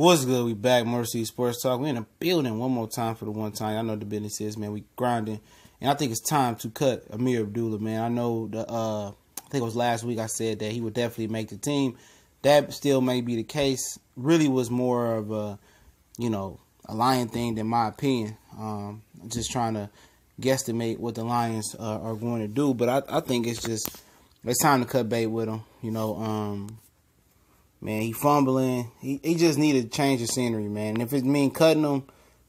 What's good? We back, Mercy Sports Talk. We in the building one more time for the one time. I know the business is, man. We grinding, and I think it's time to cut Ameer Abdullah, man. I know I think it was last week I said that he would definitely make the team. That still may be the case. Really was more of a, a Lion thing than my opinion. Just trying to guesstimate what the Lions are going to do, but I think it's time to cut bait with him. Man, he fumbling. He just needed to change the scenery, man. And if it means cutting him,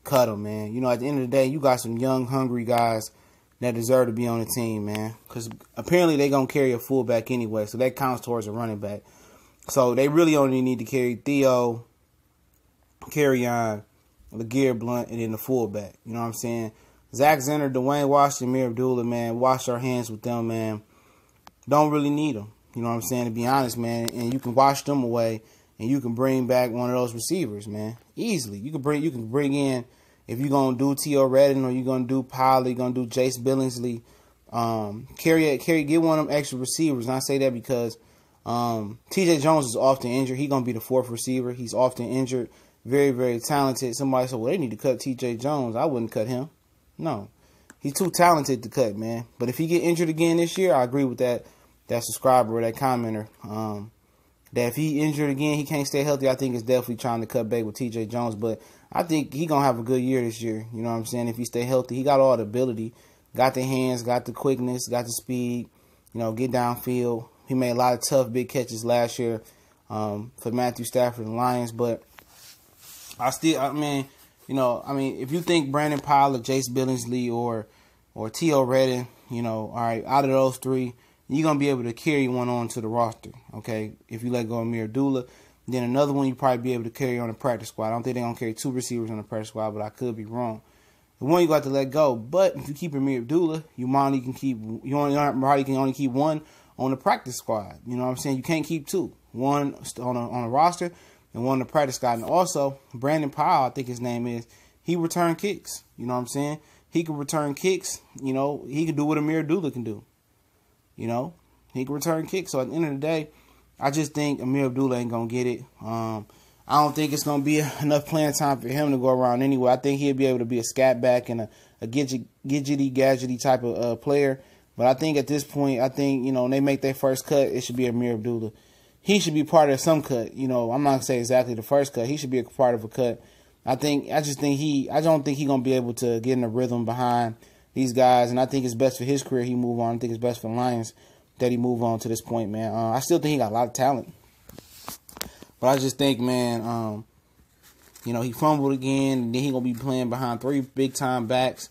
cut him, man. At the end of the day, you got some young, hungry guys that deserve to be on the team, man. Because apparently they're going to carry a fullback anyway, so that counts towards a running back. So they really only need to carry Theo, Kerryon, Laguerre Blunt, and then the fullback. You know what I'm saying? Zach Zenner, Dwayne Washington, Ameer Abdullah, man. Wash our hands with them, man. Don't really need them. You know what I'm saying? To be honest, man, and you can wash them away, and you can bring back one of those receivers, man, easily. You can bring in, if you're gonna do T.O. Redden or you're gonna do Powell, you're gonna do Jace Billingsley, get one of them extra receivers. And I say that because T.J. Jones is often injured. He's gonna be the fourth receiver. He's often injured. Very, very talented. Somebody said, well, they need to cut T.J. Jones. I wouldn't cut him. No, he's too talented to cut, man. But if he get injured again this year, I agree with that subscriber or that commenter, that if he injured again, he can't stay healthy, I think it's definitely trying to cut bait with T.J. Jones. But I think he going to have a good year this year. You know what I'm saying? If he stay healthy, he got all the ability, got the hands, got the quickness, got the speed, get downfield. He made a lot of tough big catches last year for Matthew Stafford and the Lions. But if you think Brandon Powell or Jace Billingsley or T.O. Redden, all right, out of those three, you're going to be able to carry one on to the roster, okay? If you let go of Ameer Abdullah, then another one you probably be able to carry on the practice squad. I don't think they're going to carry two receivers on the practice squad, but I could be wrong. The one you got to let go. But if you keep Ameer Abdullah, you only can keep one on the practice squad. You know what I'm saying? You can't keep two. One on a roster and one on the practice squad. And also, Brandon Powell, I think his name is, he returned kicks. You know what I'm saying? He can return kicks. He can do what Ameer Abdullah can do. He can return kicks. So at the end of the day, I just think Ameer Abdullah ain't going to get it. I don't think it's going to be enough playing time for him to go around anyway. I think he'll be able to be a scat back and a gadgety type of player. But I think at this point, when they make their first cut, it should be Ameer Abdullah. He should be part of some cut. I'm not going to say exactly the first cut. He should be a part of a cut. I don't think he's going to be able to get in the rhythm behind these guys, and I think it's best for his career he move on. I think it's best for the Lions that he move on to this point, man. I still think he got a lot of talent. But I just think, man, he fumbled again, and then he going to be playing behind three big-time backs.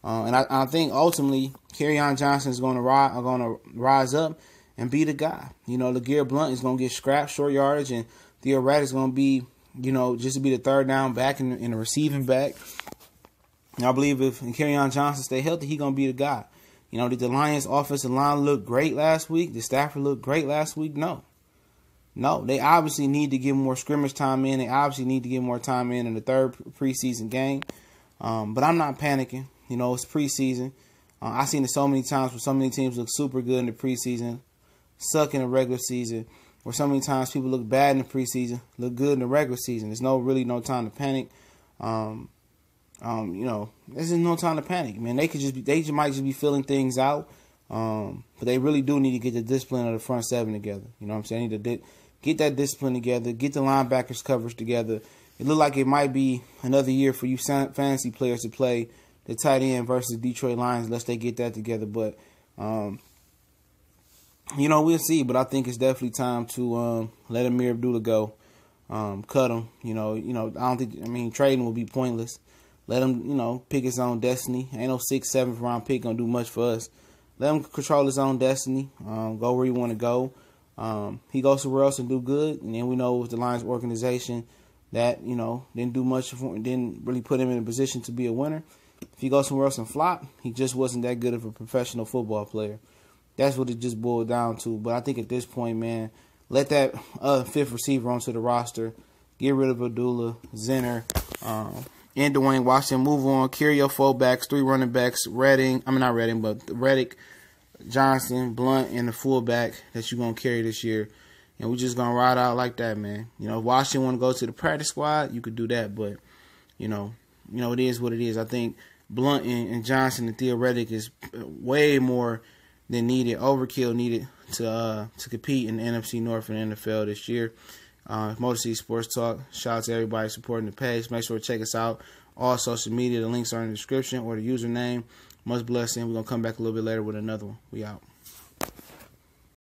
And I think ultimately Kerryon Johnson is going to rise up and be the guy. Laguerre Blunt is going to get scrapped, short yardage, and Theo Redden is going to be, just to be the third down back and the receiving back. And I believe if Kerryon Johnson stay healthy, he's going to be the guy. Did the Lions offensive line look great last week? Did Stafford look great last week? No. They obviously need to get more scrimmage time in. They obviously need to get more time in the third preseason game. But I'm not panicking. It's preseason. I've seen it so many times where so many teams look super good in the preseason, suck in the regular season, or so many times people look bad in the preseason, look good in the regular season. There's really no time to panic. There's just no time to panic, man. They might just be filling things out, but they really do need to get the discipline of the front seven together. You know what I'm saying? They need to get that discipline together, get the linebackers coverage together. It looked like it might be another year for you fantasy players to play the tight end versus Detroit Lions unless they get that together. But we'll see. But I think it's definitely time to let Ameer Abdullah go, cut him. I don't think. Trading will be pointless. Let him, pick his own destiny. Ain't no 6th, 7th round pick gonna do much for us. Let him control his own destiny. Go where he want to go. He goes somewhere else and do good. And then we know with the Lions organization that didn't do much for him, didn't really put him in a position to be a winner. If he goes somewhere else and flop, he just wasn't that good of a professional football player. That's what it just boiled down to. But I think at this point, man, let that fifth receiver onto the roster. Get rid of Abdullah, Zenner, and Dwayne Washington. Move on. Carry your fullbacks, 3 running backs. Reddick, Johnson, Blunt, and the fullback that you're going to carry this year. and we just gonna ride out like that, man. You know, if Washington want to go to the practice squad, you could do that, but you know, it is what it is. I think Blunt and Johnson and Theoretic is way more than needed, overkill needed to compete in the NFC North and the NFL this year. Motor City Sports Talk. Shout out to everybody supporting the page. Make sure to check us out. All social media. The links are in the description or the username. Much blessing. We're going to come back a little bit later with another one. We out.